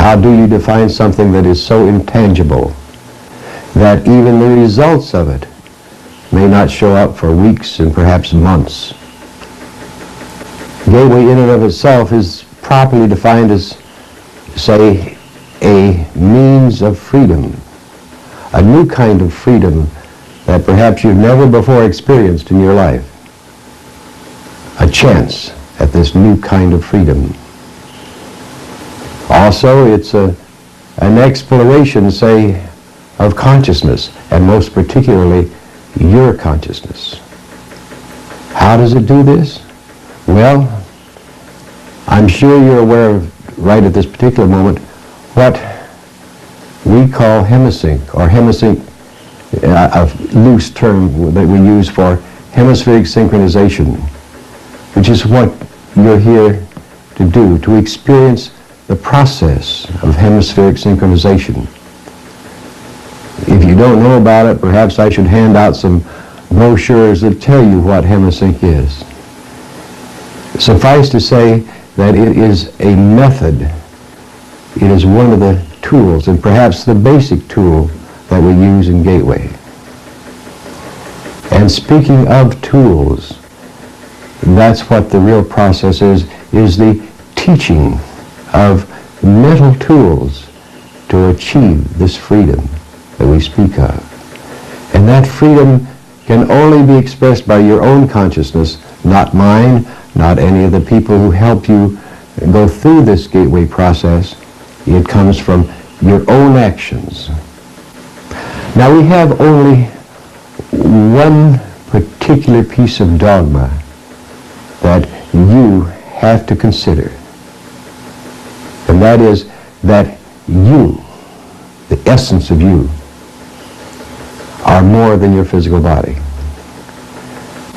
How do you define something that is so intangible that even the results of it may not show up for weeks and perhaps months? Gateway in and of itself is properly defined as, say, a means of freedom, a new kind of freedom that perhaps you've never before experienced in your life. A chance at this new kind of freedom. Also, it's an exploration, say, of consciousness, and most particularly your consciousness. How does it do this? Well, I'm sure you're aware of, right at this particular moment, what we call hemisync, or hemisync, a loose term that we use for hemispheric synchronization, which is what you're here to do, to experience the process of hemispheric synchronization. If you don't know about it, perhaps I should hand out some brochures that tell you what hemisync is. Suffice to say that it is a method. It is one of the tools, and perhaps the basic tool that we use in Gateway. And speaking of tools, that's what the real process is the teaching of mental tools to achieve this freedom that we speak of. And that freedom can only be expressed by your own consciousness, not mine, not any of the people who help you go through this gateway process. It comes from your own actions. Now we have only one particular piece of dogma that you have to consider. And that is that you, the essence of you, are more than your physical body.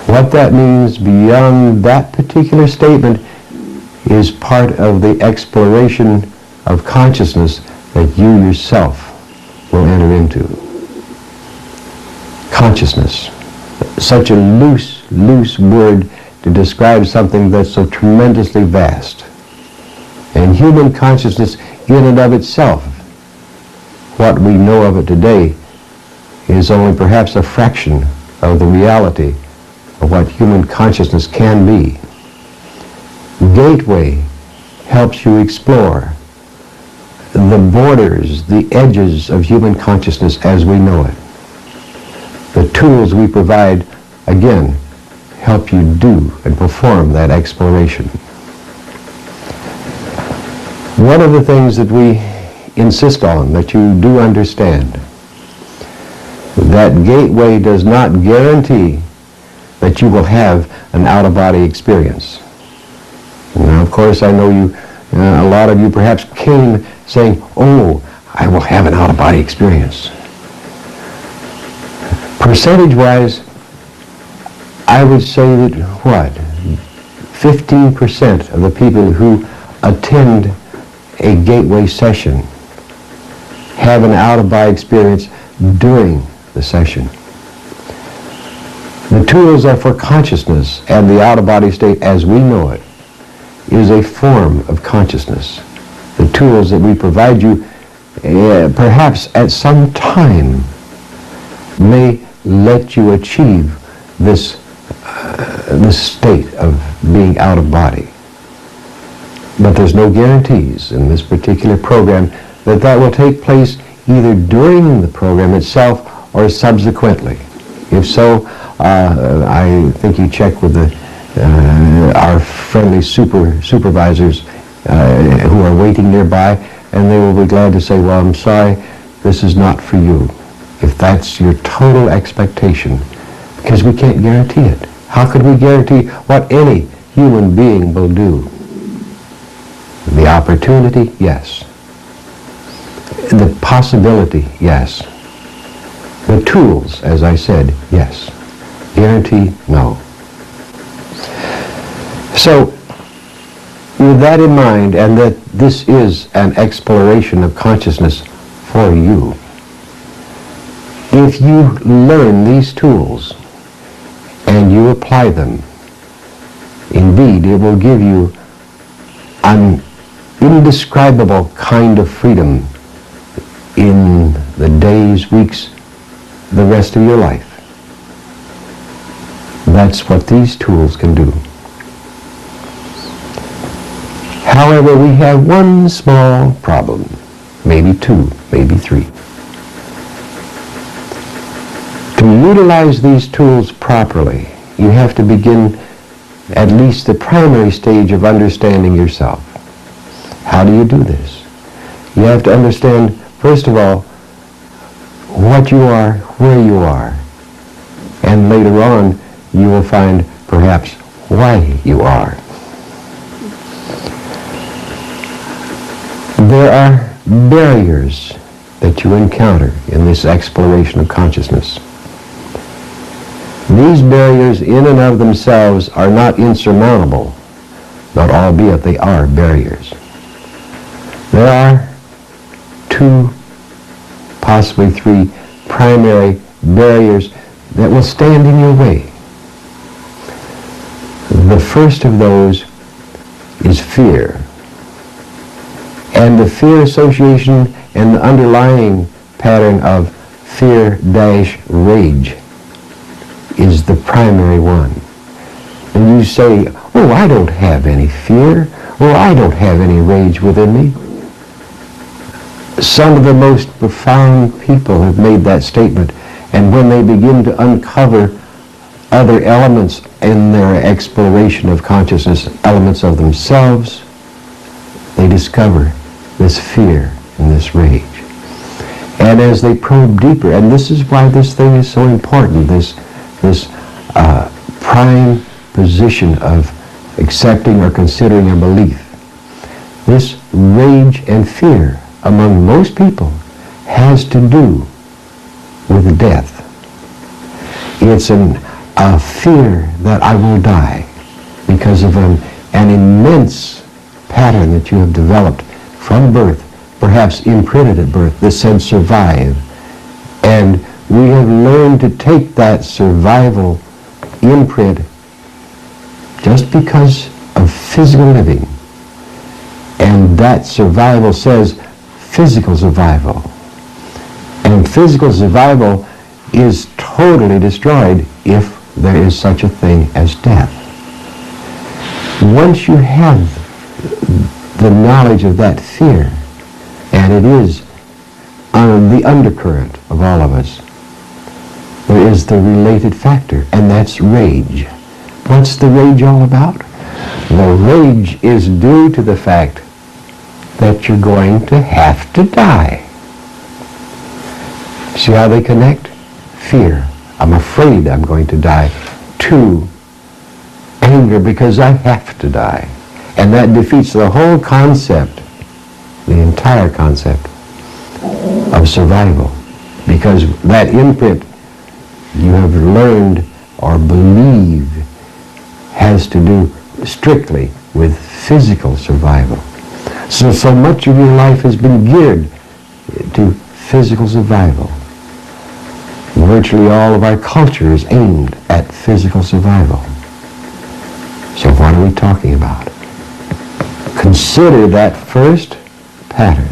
What that means beyond that particular statement is part of the exploration of consciousness that you yourself will enter into. Consciousness, such a loose word to describe something that's so tremendously vast. And human consciousness in and of itself, what we know of it today, is only perhaps a fraction of the reality of what human consciousness can be. Gateway helps you explore the borders, the edges of human consciousness as we know it. The tools we provide, again, help you do and perform that exploration. One of the things that we insist on, that you do understand, that Gateway does not guarantee that you will have an out-of-body experience. Now, of course, I know you, a lot of you perhaps came saying, oh, I will have an out-of-body experience. Percentage-wise, I would say that, 15% of the people who attend a Gateway session have an out-of-body experience during the session. The tools are for consciousness, and the out-of-body state as we know it is a form of consciousness. The tools that we provide you perhaps at some time may let you achieve this state of being out of body. But there's no guarantees in this particular program that will take place either during the program itself or subsequently. If so, I think you check with our friendly supervisors who are waiting nearby, and they will be glad to say, well, I'm sorry, this is not for you. If that's your total expectation, because we can't guarantee it. How could we guarantee what any human being will do? The opportunity, yes. The possibility, yes. The tools, as I said, yes. Guarantee, no. So, with that in mind, and that this is an exploration of consciousness for you, if you learn these tools and you apply them, indeed it will give you an indescribable kind of freedom in the days, weeks, the rest of your life. That's what these tools can do. However, we have one small problem, maybe two, maybe three. To utilize these tools properly, you have to begin at least the primary stage of understanding yourself. How do you do this? You have to understand, first of all, what you are, where you are, and later on you will find perhaps why you are. There are barriers that you encounter in this exploration of consciousness. These barriers in and of themselves are not insurmountable, but albeit they are barriers. There are two, possibly three, primary barriers that will stand in your way. The first of those is fear. And the fear association and the underlying pattern of fear-rage is the primary one. And you say, oh, I don't have any fear, or I don't have any rage within me. Some of the most profound people have made that statement, and when they begin to uncover other elements in their exploration of consciousness, elements of themselves, they discover this fear and this rage. And as they probe deeper, and this is why this thing is so important, this prime position of accepting or considering a belief, this rage and fear among most people has to do with death. It's a fear that I will die because of an immense pattern that you have developed from birth, perhaps imprinted at birth, that said survive. And we have learned to take that survival imprint just because of physical living. And that survival says physical survival. And physical survival is totally destroyed if there is such a thing as death. Once you have the knowledge of that fear, and it is the undercurrent of all of us, there is the related factor, and that's rage. What's the rage all about? The rage is due to the fact that you're going to have to die. See how they connect? Fear. I'm afraid I'm going to die. To anger because I have to die. And that defeats the whole concept, the entire concept of survival. Because that imprint you have learned or believe has to do strictly with physical survival. So much of your life has been geared to physical survival. Virtually all of our culture is aimed at physical survival. So what are we talking about? Consider that first pattern.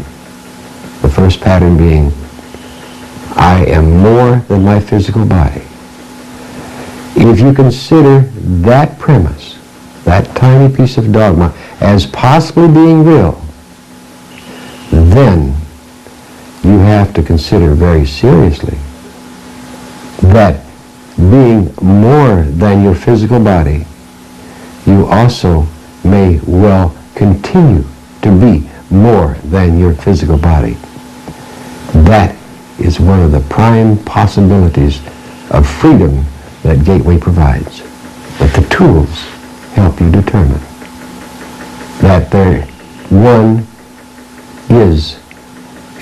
The first pattern being, I am more than my physical body. If you consider that premise, that tiny piece of dogma, as possibly being real, then you have to consider very seriously that being more than your physical body, you also may well continue to be more than your physical body. That is one of the prime possibilities of freedom that Gateway provides. But the tools help you determine that there, one, is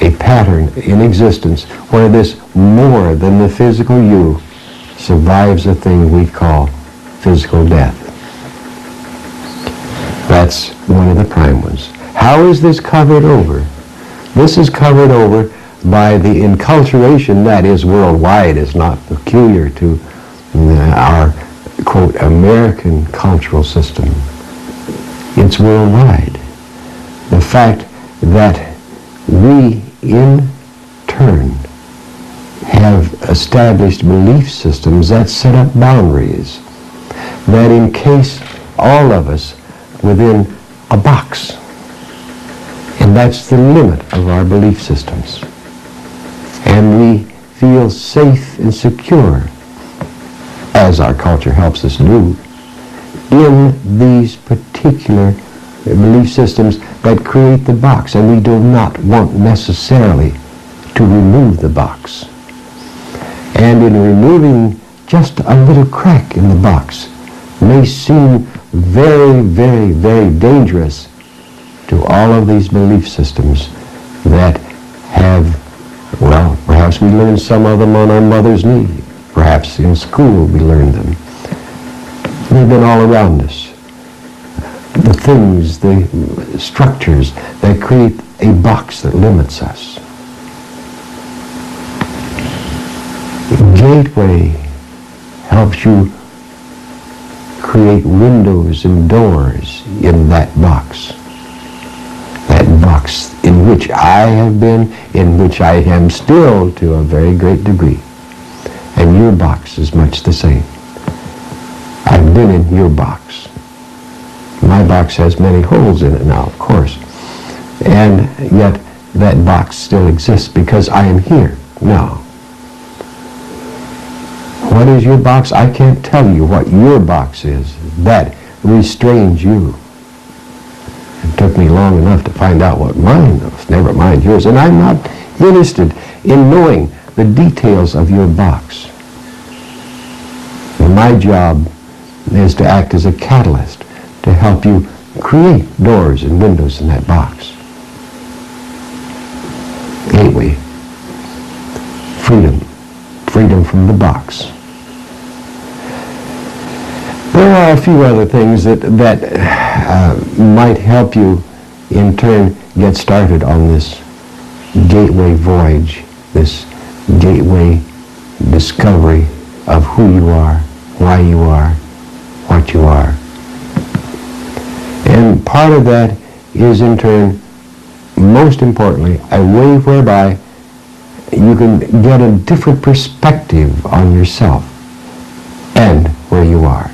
a pattern in existence where this more than the physical you survives a thing we call physical death. That's one of the prime ones. How is this covered over? This is covered over by the enculturation that is worldwide. It's not peculiar to our, quote, American cultural system. It's worldwide. the fact that we in turn have established belief systems that set up boundaries that encase all of us within a box. And that's the limit of our belief systems. And we feel safe and secure, as our culture helps us do, in these particular belief systems that create the box. And we do not want necessarily to remove the box. And in removing just a little crack in the box may seem very, very, very dangerous to all of these belief systems that have, well, perhaps we learned some of them on our mother's knee. Perhaps in school we learned them. They've been all around us. The things, the structures that create a box that limits us. Gateway helps you create windows and doors in that box. That box in which I have been, in which I am still to a very great degree. And your box is much the same. I've been in your box. My box has many holes in it now, of course. And yet that box still exists because I am here now. What is your box? I can't tell you what your box is. That restrains you. It took me long enough to find out what mine was, never mind yours. And I'm not interested in knowing the details of your box. And my job is to act as a catalyst to help you create doors and windows in that box. Gateway. Freedom. Freedom from the box. There are a few other things that might help you in turn get started on this gateway voyage, this gateway discovery of who you are, why you are, what you are. And part of that is in turn, most importantly, a way whereby you can get a different perspective on yourself and where you are.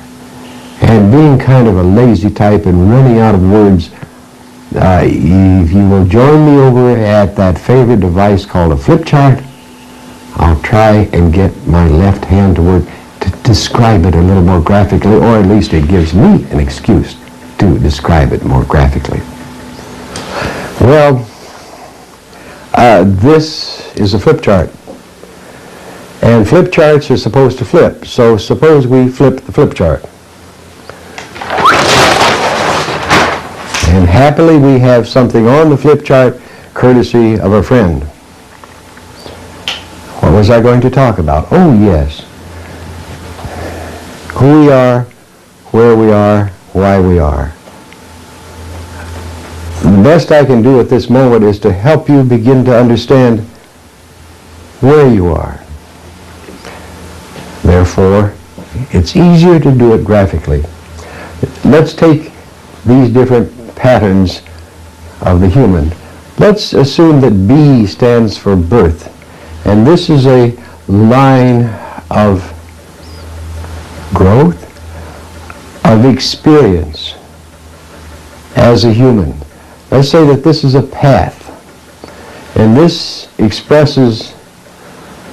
And being kind of a lazy type and running out of words, if you will join me over at that favorite device called a flip chart, I'll try and get my left hand to work to describe it a little more graphically, or at least it gives me an excuse to describe it more graphically. Well, this is a flip chart. And flip charts are supposed to flip. So suppose we flip the flip chart. And happily we have something on the flip chart courtesy of a friend. What was I going to talk about? Oh yes. Who we are, where we are, why we are. The best I can do at this moment is to help you begin to understand where you are. Therefore, it's easier to do it graphically. Let's take these different patterns of the human. Let's assume that B stands for birth. And this is a line of growth, of experience as a human. Let's say that this is a path. And this expresses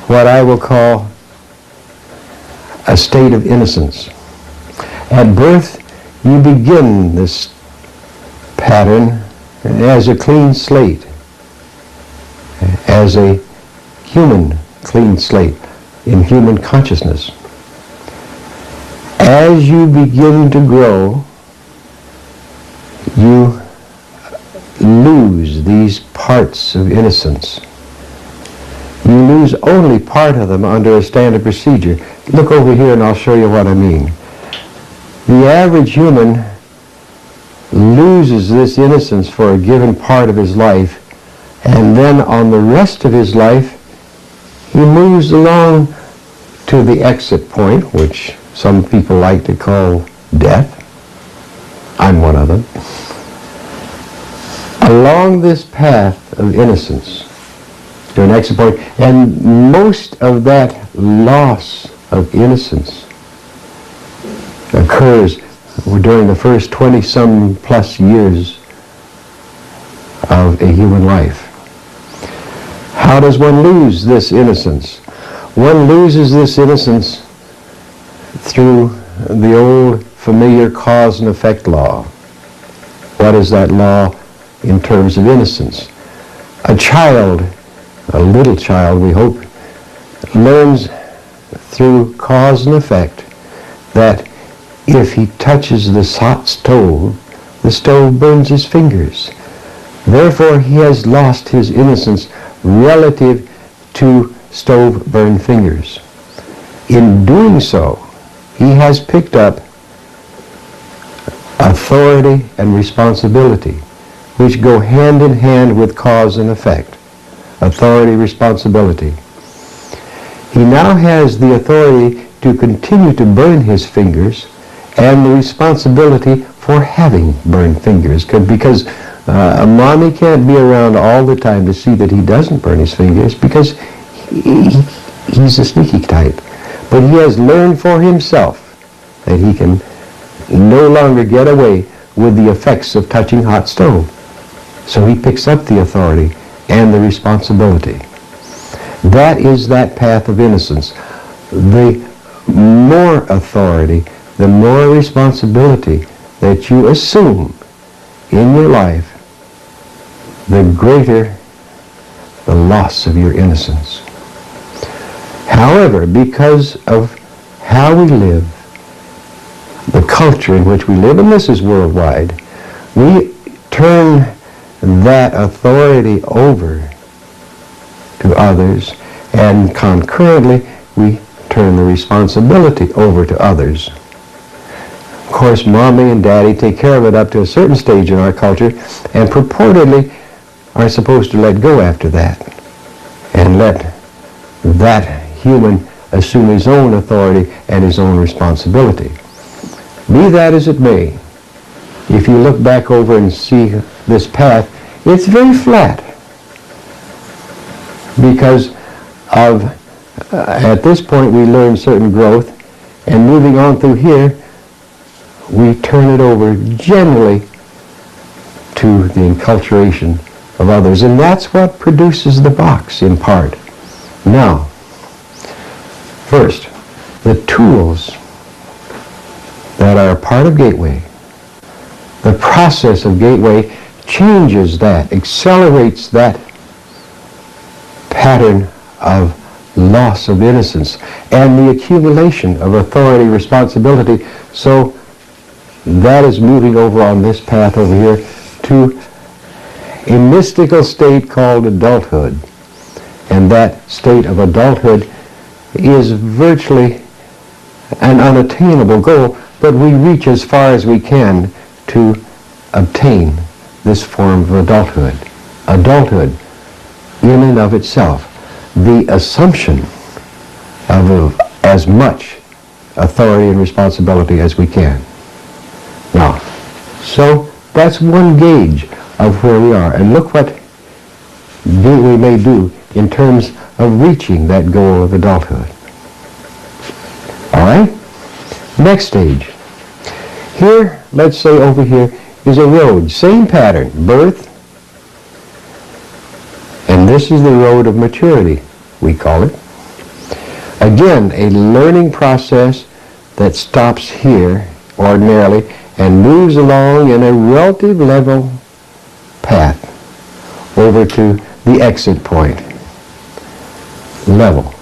what I will call a state of innocence. At birth, you begin this pattern as a clean slate, as a human clean slate in human consciousness. As you begin to grow, you lose these parts of innocence. You lose only part of them under a standard procedure. Look over here and I'll show you what I mean. The average human loses this innocence for a given part of his life, and then on the rest of his life he moves along to the exit point, which some people like to call death. I'm one of them. along this path of innocence to an exit point, and most of that loss of innocence occurs during the first 20-some plus years of a human life. How does one lose this innocence? One loses this innocence through the old familiar cause and effect law. What is that law in terms of innocence? A child, a little child we hope, learns through cause and effect that if he touches the hot stove, the stove burns his fingers. Therefore he has lost his innocence relative to stove-burned fingers. In doing so, he has picked up authority and responsibility, which go hand in hand with cause and effect. Authority, responsibility. He now has the authority to continue to burn his fingers and the responsibility for having burned fingers, because mommy can't be around all the time to see that he doesn't burn his fingers, because he's a sneaky type. But he has learned for himself that he can no longer get away with the effects of touching hot stove. So he picks up the authority and the responsibility. That is that path of innocence. The more authority, the more responsibility that you assume in your life, the greater the loss of your innocence. However, because of how we live, the culture in which we live, and this is worldwide, we turn that authority over to others, and concurrently we turn the responsibility over to others. Of course, mommy and daddy take care of it up to a certain stage in our culture, and purportedly are supposed to let go after that, and let that human assume his own authority and his own responsibility. Be that as it may, if you look back over and see this path, it's very flat, because of at this point we learn certain growth, and moving on through here we turn it over generally to the enculturation of others, and that's what produces the box in part. Now, first, the tools that are a part of Gateway, the process of Gateway changes that, accelerates that pattern of loss of innocence and the accumulation of authority, responsibility. So that is moving over on this path over here to a mystical state called adulthood. And that state of adulthood is virtually an unattainable goal, but we reach as far as we can to obtain this form of adulthood. Adulthood, in and of itself, the assumption of as much authority and responsibility as we can. Now, so that's one gauge of where we are. And look what we may do in terms of reaching that goal of adulthood. All right? Next stage. Here, let's say over here, is a road. Same pattern. Birth. And this is the road of maturity, we call it. Again, a learning process that stops here ordinarily and moves along in a relative level path over to the exit point. Level.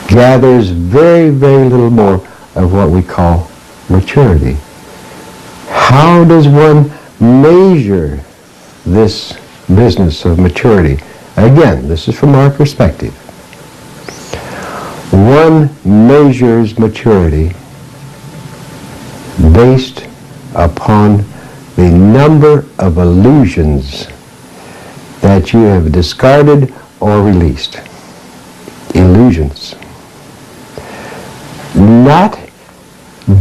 Gathers very, very little more of what we call maturity. How does one measure this business of maturity? Again, this is from our perspective. One measures maturity based upon the number of illusions that you have discarded or released. Illusions. Not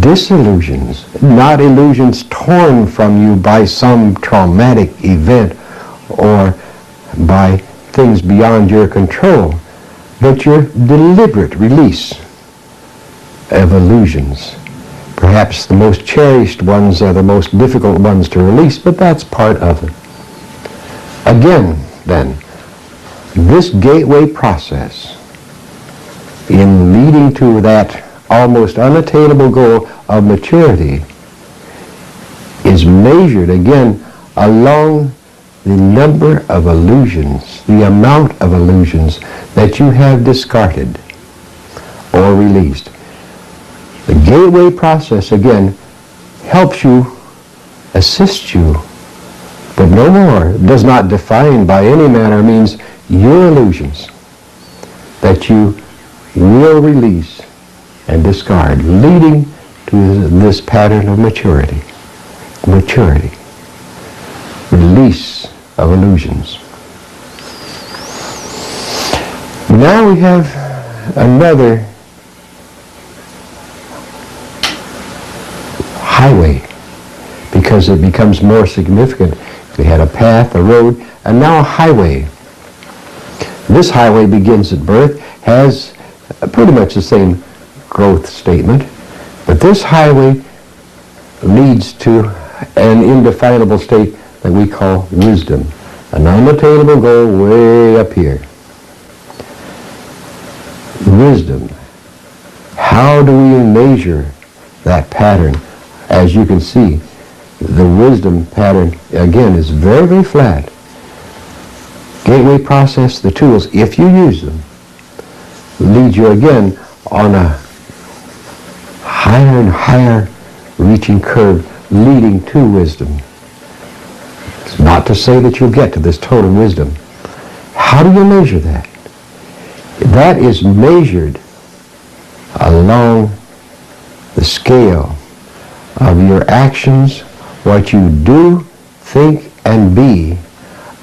disillusions, not illusions torn from you by some traumatic event or by things beyond your control, but your deliberate release of illusions. Perhaps the most cherished ones are the most difficult ones to release, but that's part of it. Again, then, this gateway process in leading to that almost unattainable goal of maturity is measured, again, along the number of illusions, the amount of illusions that you have discarded or released. The gateway process, again, helps you, assists you, but no more, does not define by any manner or means your illusions that you will release and discard, leading to this pattern of maturity. Maturity. Release of illusions. Now we have another highway, because it becomes more significant. We had a path, a road, and now a highway. This highway begins at birth, has pretty much the same growth statement, but this highway leads to an indefinable state that we call wisdom, an unattainable goal way up here. Wisdom. How do we measure that pattern? As you can see, the wisdom pattern, again, is very, very flat. Gateway process, the tools, if you use them, lead you again on a higher and higher reaching curve leading to wisdom. It's not to say that you'll get to this total wisdom. How do you measure that? That is measured along the scale of your actions, what you do, think, and be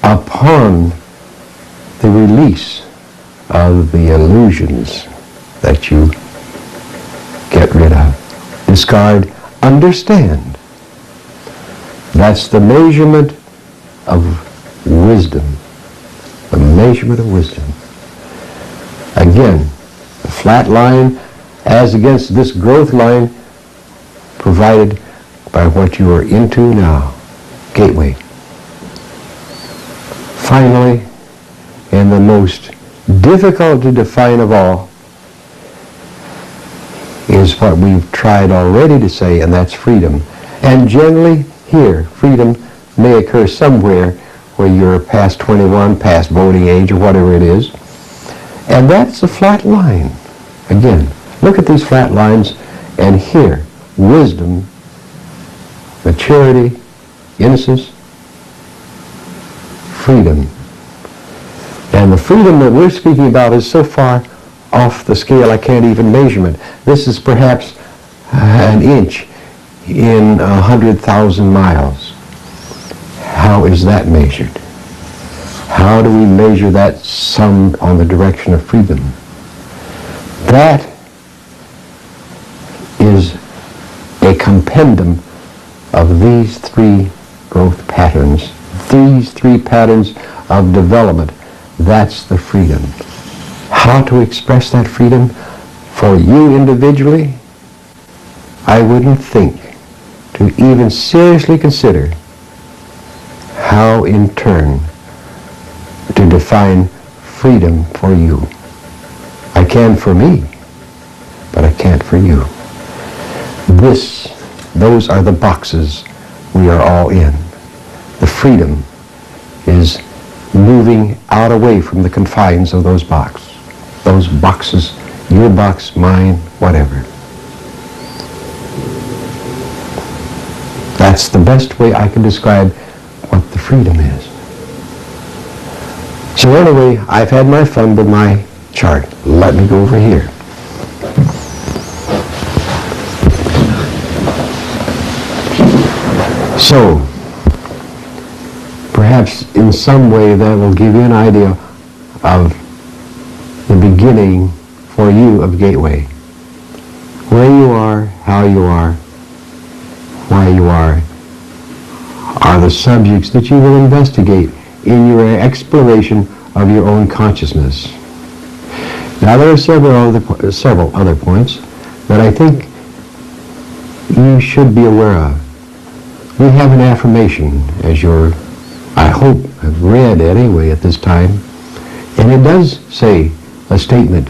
upon the release of the illusions that you get rid of, discard, understand. That's the measurement of wisdom. The measurement of wisdom. Again, the flat line as against this growth line provided by what you are into now. Gateway. Finally, and the most difficult to define of all, is what we've tried already to say, and that's freedom. And generally here, freedom may occur somewhere where you're past 21, past voting age, or whatever it is. And that's a flat line. Again, look at these flat lines, and here, wisdom, maturity, innocence, freedom. And the freedom that we're speaking about is so far off the scale I can't even measure it. This is perhaps an inch in 100,000 miles. How is that measured? How do we measure that sum on the direction of freedom? That is a compendium of these three growth patterns, these three patterns of development. That's the freedom. How to express that freedom for you individually? I wouldn't think to even seriously consider how in turn to define freedom for you. I can for me, but I can't for you. Those are the boxes we are all in. The freedom is moving out away from the confines of those boxes. Those boxes, your box, mine, whatever. That's the best way I can describe what the freedom is. So anyway, I've had my fun with my chart. Let me go over here. So, perhaps in some way that will give you an idea of the beginning for you of Gateway. Where you are, how you are, why you are the subjects that you will investigate in your exploration of your own consciousness. Now there are several other points that I think you should be aware of. We have an affirmation, as you're, I hope, have read anyway at this time, and it does say a statement,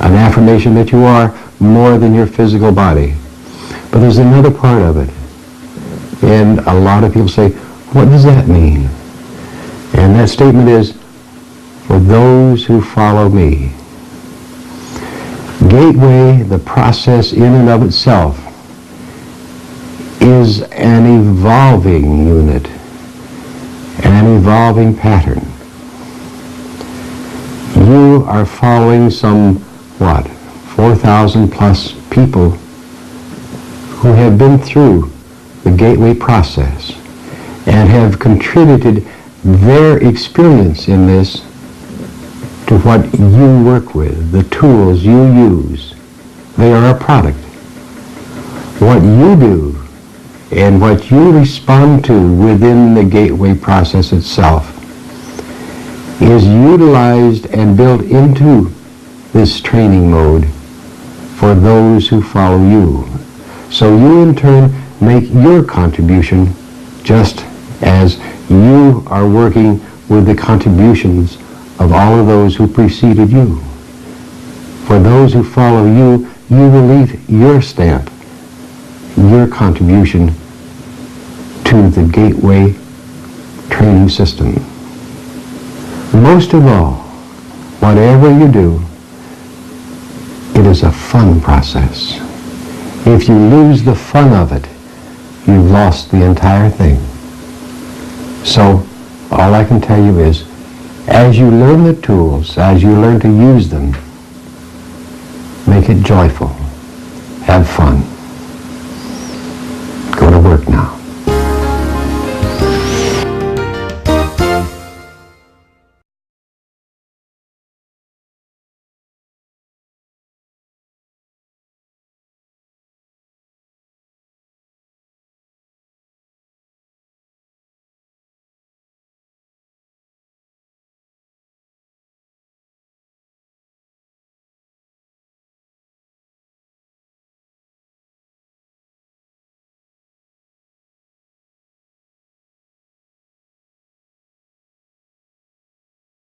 an affirmation that you are more than your physical body. But there's another part of it, and a lot of people say, what does that mean? And that statement is, for those who follow me. Gateway, the process in and of itself, is an evolving unit, an evolving pattern. You are following some, 4,000 plus people who have been through the Gateway process and have contributed their experience in this to what you work with, the tools you use. They are a product. What you do and what you respond to within the Gateway process itself is utilized and built into this training mode for those who follow you. So you in turn make your contribution just as you are working with the contributions of all of those who preceded you. For those who follow you, you will leave your stamp, your contribution to the Gateway training system. Most of all, whatever you do, it is a fun process. If you lose the fun of it, you've lost the entire thing. So, all I can tell you is, as you learn the tools, as you learn to use them, make it joyful. Have fun. Go to work now.